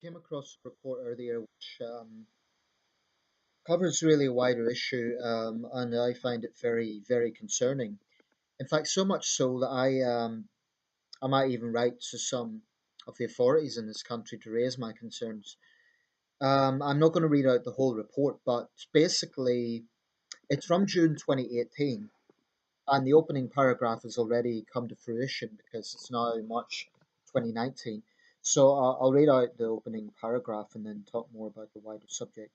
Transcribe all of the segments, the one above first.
Came across a report earlier which covers really a wider issue, and I find it very, very concerning. In fact, so much so that I might even write to some of the authorities in this country to raise my concerns. I'm not going to read out the whole report, but basically, it's from June 2018, and the opening paragraph has already come to fruition because it's now March 2019. So I'll read out the opening paragraph and then talk more about the wider subject.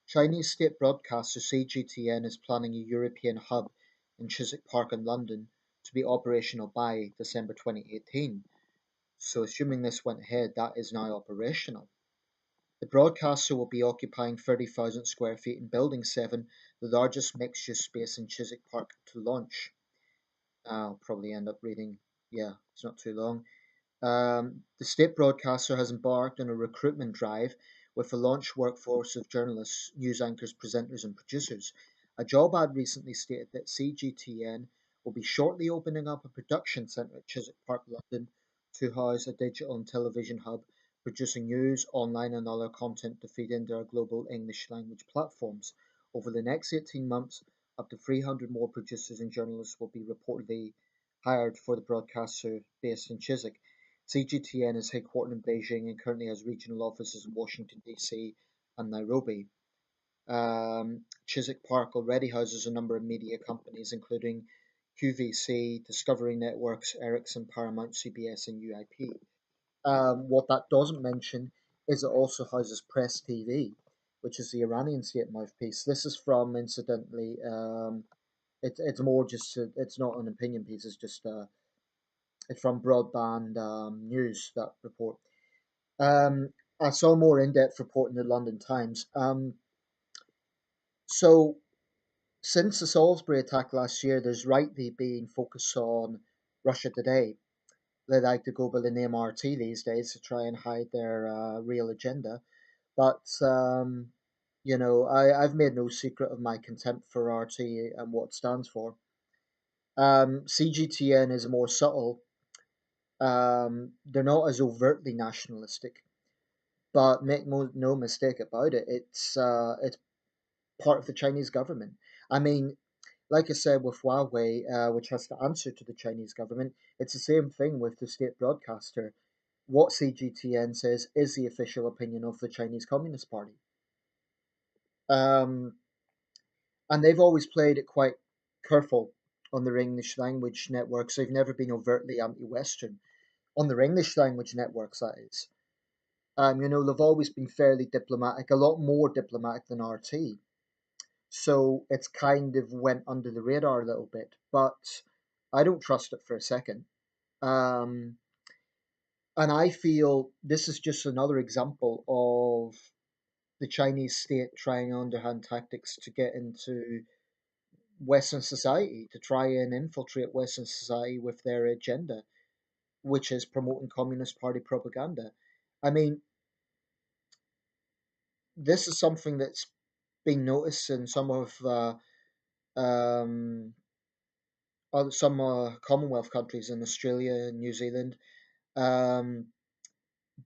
Chinese State Broadcaster CGTN is planning a European hub in Chiswick Park in London to be operational by December 2018. So, assuming this went ahead, that is now operational. The broadcaster will be occupying 30,000 square feet in Building 7, the largest mixed use space in Chiswick Park to launch. I'll probably end up reading, yeah, it's not too long. The state broadcaster has embarked on a recruitment drive with a launch workforce of journalists, news anchors, presenters, and producers. A job ad recently stated that CGTN will be shortly opening up a production centre at Chiswick Park, London, to house a digital and television hub, producing news, online, and other content to feed into our global English language platforms. Over the next 18 months, up to 300 more producers and journalists will be reportedly hired for the broadcaster based in Chiswick. CGTN is headquartered in Beijing and currently has regional offices in Washington, D.C. and Nairobi. Chiswick Park already houses a number of media companies, including QVC, Discovery Networks, Ericsson, Paramount, CBS, and UIP. What that doesn't mention is it also houses Press TV, which is the Iranian state mouthpiece. This is from, incidentally, it's more just, it's not an opinion piece, it's from Broadband News, that report. I saw a more in-depth report in the London Times. So since the Salisbury attack last year, there's rightly been focus on Russia Today. They like to go by the name RT these days to try and hide their real agenda. But I've made no secret of my contempt for RT and what it stands for. CGTN is more subtle. They're not as overtly nationalistic, but make no mistake about it, it's part of the Chinese government. I mean, like I said with Huawei, which has to answer to the Chinese government, it's the same thing with the state broadcaster. What CGTN says is the official opinion of the Chinese Communist Party. Um, and they've always played it quite careful on their English language networks. They've never been overtly anti-Western. On their English language networks, that is. They've always been fairly diplomatic, a lot more diplomatic than RT. So it's kind of went under the radar a little bit, but I don't trust it for a second. Um, and I feel this is just another example of the Chinese state trying underhand tactics to get into Western society, to try and infiltrate Western society with their agenda, which is promoting Communist Party propaganda. I mean, this is something that's being noticed in um, some Commonwealth countries in Australia and New Zealand. Um,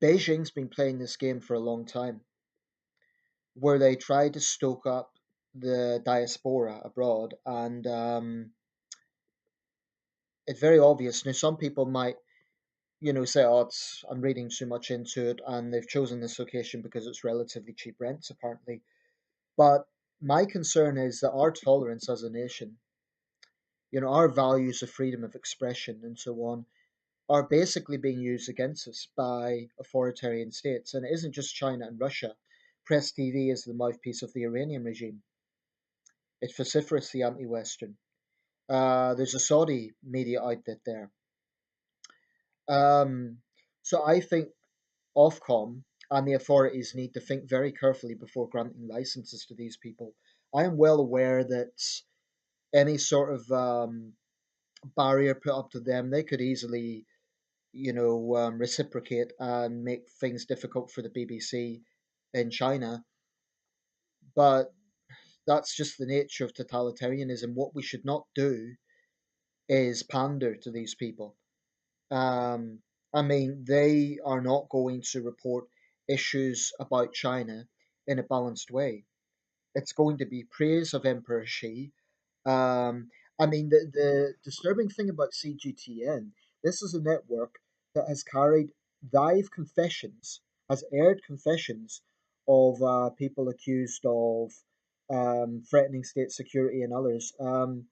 Beijing's been playing this game for a long time, where they try to stoke up the diaspora abroad, and it's very obvious. Now, some people might, say, "Oh, I'm reading too much into it," and they've chosen this location because it's relatively cheap rents, apparently. But my concern is that our tolerance as a nation, our values of freedom of expression and so on, are basically being used against us by authoritarian states. And it isn't just China and Russia. Press TV is the mouthpiece of the Iranian regime. It's vociferously anti Western. There's a Saudi media outlet there. Um, so I think Ofcom and the authorities need to think very carefully before granting licenses to these people. I am well aware that any sort of barrier put up to them, they could easily reciprocate and make things difficult for the BBC in China. But that's just the nature of totalitarianism. What we should not do is pander to these people. I mean, they are not going to report issues about China in a balanced way. It's going to be praise of Emperor Xi. Um, I mean, the disturbing thing about CGTN, this is a network that has carried live confessions, has aired confessions of people accused of threatening state security and others. And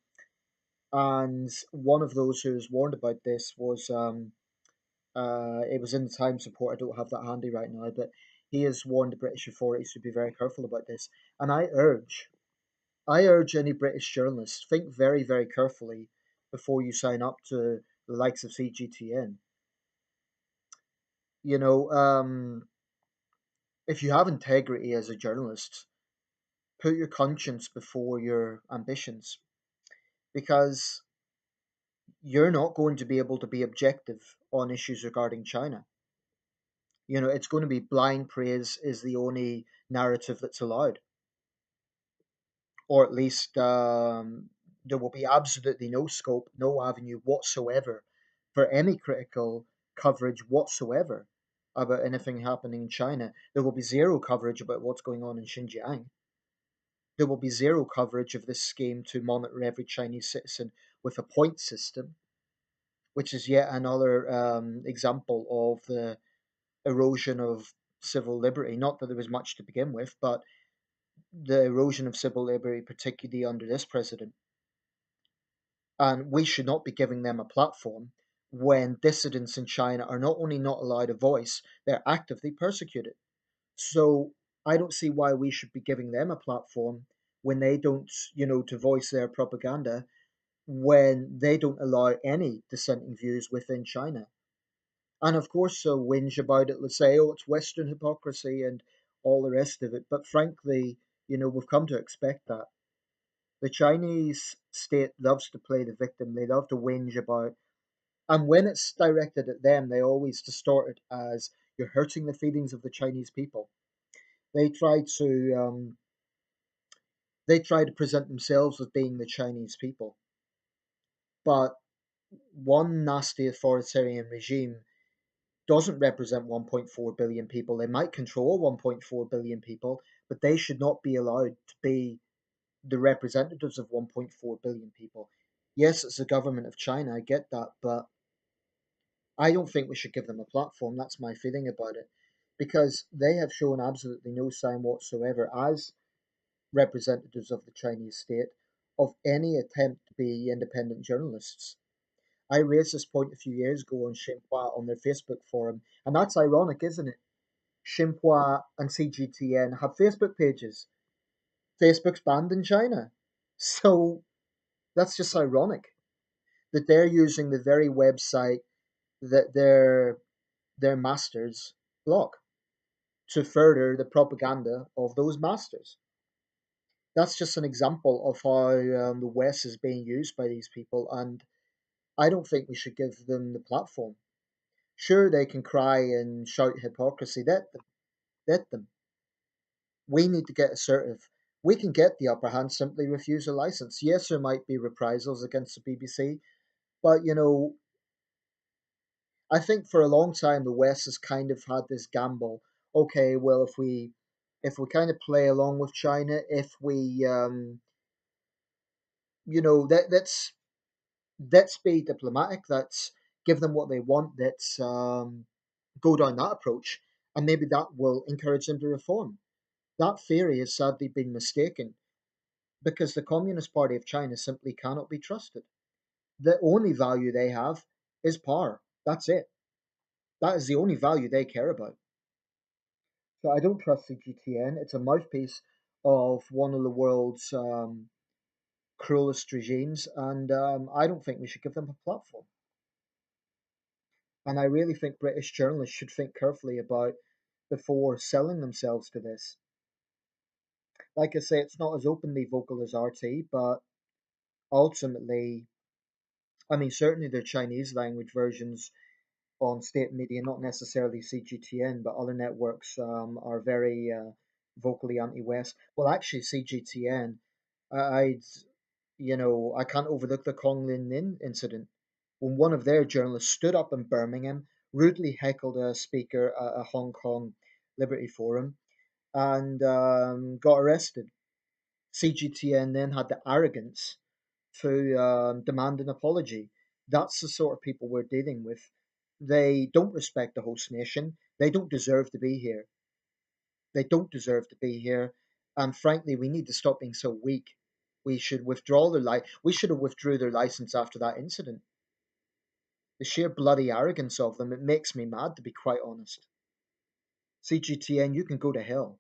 one of those who was warned about this was it was in the Times report. I don't have that handy right now, but he has warned the British authorities to be very careful about this. And I urge any British journalists, think very, very carefully before you sign up to the likes of CGTN. You know, if you have integrity as a journalist, put your conscience before your ambitions, because you're not going to be able to be objective on issues regarding China. You know, it's going to be blind praise is the only narrative that's allowed, or at least there will be absolutely no scope, no avenue whatsoever for any critical coverage whatsoever about anything happening in China. There will be zero coverage about what's going on in Xinjiang. There will be zero coverage of this scheme to monitor every Chinese citizen with a point system, which is yet another example of the erosion of civil liberty. Not that there was much to begin with, but the erosion of civil liberty, particularly under this president. And we should not be giving them a platform when dissidents in China are not only not allowed a voice, they're actively persecuted. So I don't see why we should be giving them a platform when they don't, to voice their propaganda, when they don't allow any dissenting views within China. And of course, they'll whinge about it, let's say, oh, it's Western hypocrisy and all the rest of it. But frankly, we've come to expect that. The Chinese state loves to play the victim. They love to whinge about, and when it's directed at them, they always distort it as you're hurting the feelings of the Chinese people. They try to present themselves as being the Chinese people, but one nasty authoritarian regime doesn't represent 1.4 billion people. They might control 1.4 billion people, but they should not be allowed to be the representatives of 1.4 billion people. Yes, it's the government of China, I get that, but I don't think we should give them a platform. That's my feeling about it. Because they have shown absolutely no sign whatsoever as representatives of the Chinese state of any attempt to be independent journalists. I raised this point a few years ago on Xinhua on their Facebook forum, and that's ironic, isn't it? Xinhua and CGTN have Facebook pages. Facebook's banned in China. So that's just ironic that they're using the very website that their masters block to further the propaganda of those masters. That's just an example of how the West is being used by these people, and I don't think we should give them the platform. Sure, they can cry and shout hypocrisy. Let them. We need to get assertive. We can get the upper hand, simply refuse a license. Yes, there might be reprisals against the BBC, but I think for a long time the West has kind of had this gamble. Okay, well, if we kind of play along with China, if we let's be diplomatic. Let's give them what they want. Let's go down that approach, and maybe that will encourage them to reform. That theory has sadly been mistaken because the Communist Party of China simply cannot be trusted. The only value they have is power. That's it. That is the only value they care about. So I don't trust the GTN. It's a mouthpiece of one of the world's cruelest regimes, and I don't think we should give them a platform. And I really think British journalists should think carefully about before selling themselves to this. Like I say, it's not as openly vocal as RT, but ultimately, I mean, certainly their Chinese language versions on state media, not necessarily CGTN, but other networks are very vocally anti-West. Well, actually, CGTN, I'd, I can't overlook the Konglin Nin incident when one of their journalists stood up in Birmingham, rudely heckled a speaker at a Hong Kong Liberty Forum, and got arrested. CGTN then had the arrogance to demand an apology. That's the sort of people we're dealing with. They don't respect the host nation. They don't deserve to be here. They don't deserve to be here. And frankly, we need to stop being so weak. We should withdraw their We should have withdrew their license after that incident. The sheer bloody arrogance of them, it makes me mad, to be quite honest. CGTN, you can go to hell.